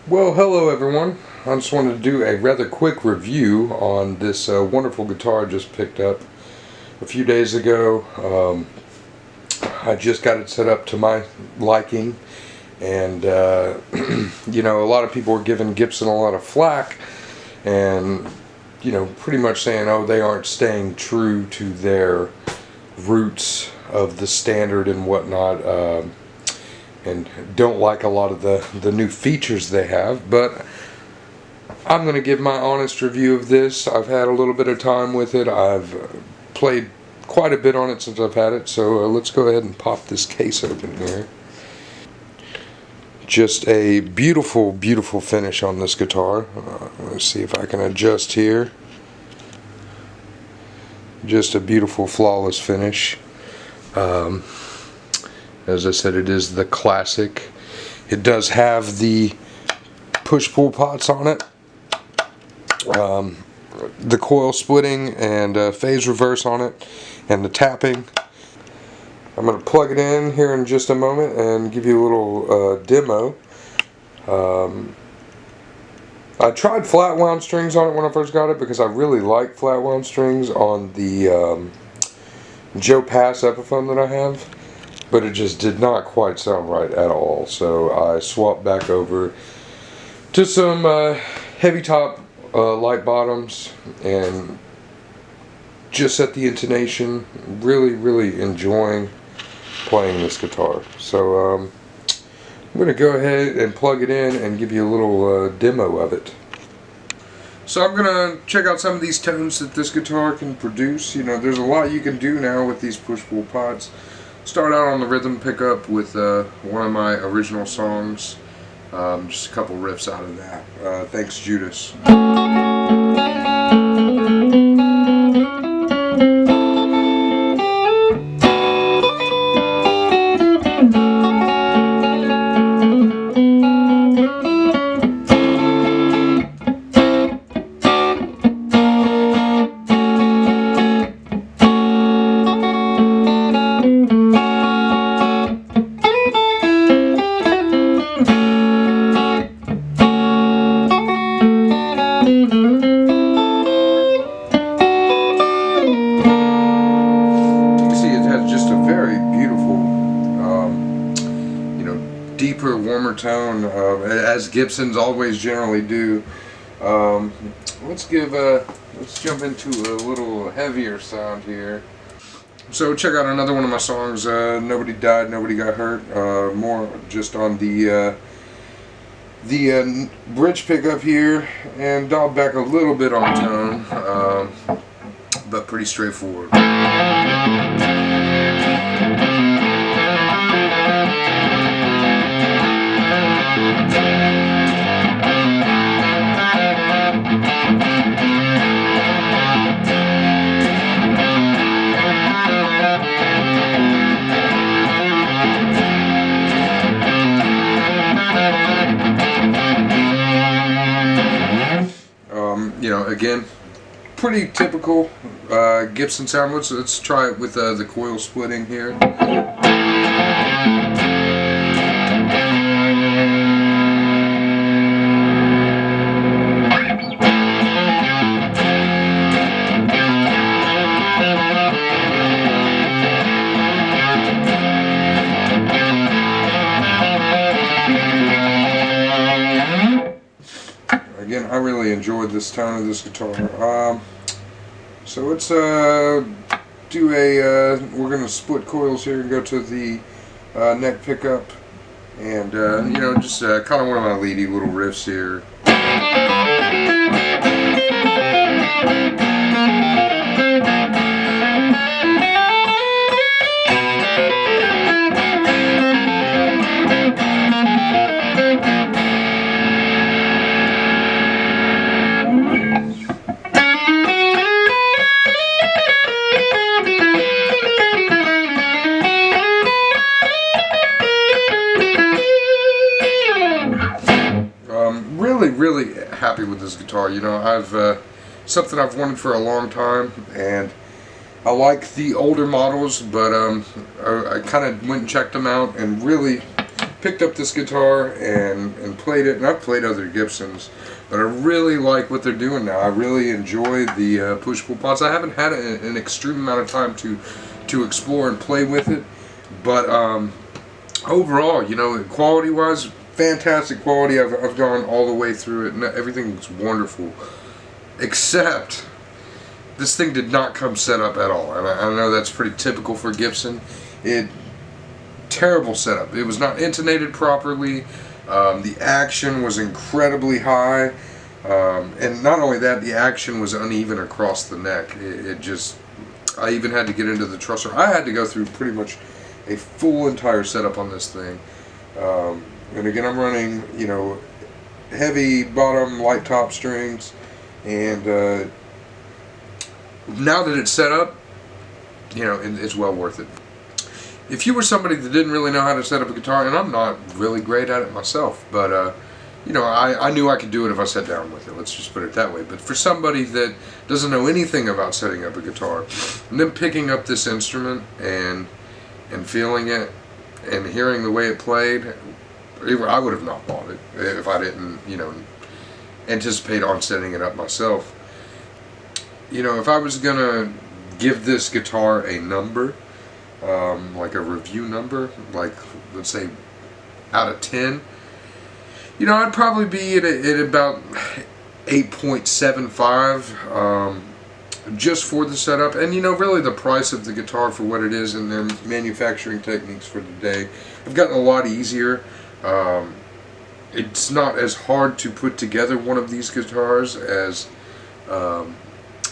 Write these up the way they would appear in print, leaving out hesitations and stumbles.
Well, hello everyone. I just wanted to do a rather quick review on this wonderful guitar I just picked up a few days ago. I just got it set up to my liking, and you know, a lot of people were giving Gibson a lot of flack and, you know, pretty much saying, oh, they aren't staying true to their roots of the standard and whatnot, and don't like a lot of the new features they have. But I'm going to give my honest review of this. I've had a little bit of time with it. I've played quite a bit on it since I've had it, so let's go ahead and pop this case open here. Just a beautiful, beautiful finish on this guitar. Let's see if I can adjust here. Just a beautiful, flawless finish. As I said, it is the classic. It does have the push-pull pots on it, the coil splitting and phase reverse on it, and the tapping. I'm going to plug it in here in just a moment and give you a little demo. I tried flat wound strings on it when I first got it because I really like flat wound strings on the Joe Pass Epiphone that I have, but it just did not quite sound right at all. So I swapped back over to some heavy top light bottoms and just set the intonation. Really enjoying playing this guitar. So I'm going to go ahead and plug it in and give you a little demo of it. So I'm going to check out some of these tones that this guitar can produce. You know, there's a lot you can do now with these push-pull pots. Start out on the rhythm pickup with one of my original songs. Just a couple riffs out of that. Thanks, Judas. Deeper, warmer tone, as Gibsons always generally do. Let's jump into a little heavier sound here. So check out another one of my songs, Nobody Died, Nobody Got Hurt. More just on the bridge pickup here, and dialed back a little bit on tone, but pretty straightforward. You know, again, pretty typical Gibson sound. Let's try it with the coil splitting here. Again, I really enjoyed this tone of this guitar. So let's do we're going to split coils here and go to the neck pickup, and you know, just kind of one of my leady little riffs here. Really happy with this guitar. You know, I've something I've wanted for a long time, and I like the older models, but I kind of went and checked them out and really picked up this guitar and played it, and I've played other Gibsons, but I really like what they're doing now. I really enjoy the push-pull pots. I haven't had an extreme amount of time to explore and play with it, but overall, you know, quality-wise, fantastic quality. I've gone all the way through it, and everything's wonderful, except this thing did not come set up at all, and I know that's pretty typical for Gibson. Terrible setup. It was not intonated properly. The action was incredibly high, and not only that, the action was uneven across the neck. It just, I even had to get into the trusser. I had to go through pretty much a full entire setup on this thing. And again, I'm running, you know, heavy bottom, light top strings, and now that it's set up, you know, it's well worth it. If you were somebody that didn't really know how to set up a guitar, and I'm not really great at it myself, but you know, I knew I could do it if I sat down with it, let's just put it that way. But for somebody that doesn't know anything about setting up a guitar, and then picking up this instrument and feeling it and hearing the way it played, I would have not bought it if I didn't, you know, anticipate on setting it up myself. You know, if I was gonna give this guitar a number, like a review number, like let's say out of 10, you know, I'd probably be at about 8.75, just for the setup, and you know, really the price of the guitar for what it is and their manufacturing techniques for today have gotten a lot easier. It's not as hard to put together one of these guitars as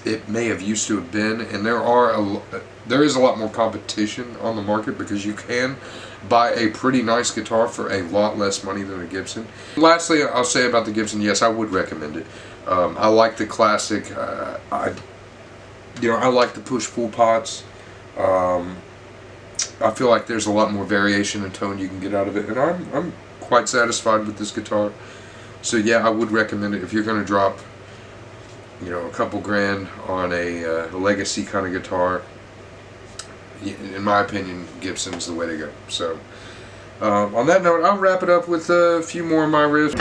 it may have used to have been, and there is a lot more competition on the market because you can buy a pretty nice guitar for a lot less money than a Gibson. Lastly, I'll say about the Gibson, yes, I would recommend it. I like the classic. I like the push-pull pots. I feel like there's a lot more variation and tone you can get out of it, and I'm quite satisfied with this guitar. So yeah, I would recommend it if you're going to drop, you know, a couple grand on a legacy kind of guitar. In my opinion, Gibson's the way to go. So on that note, I'll wrap it up with a few more of my riffs.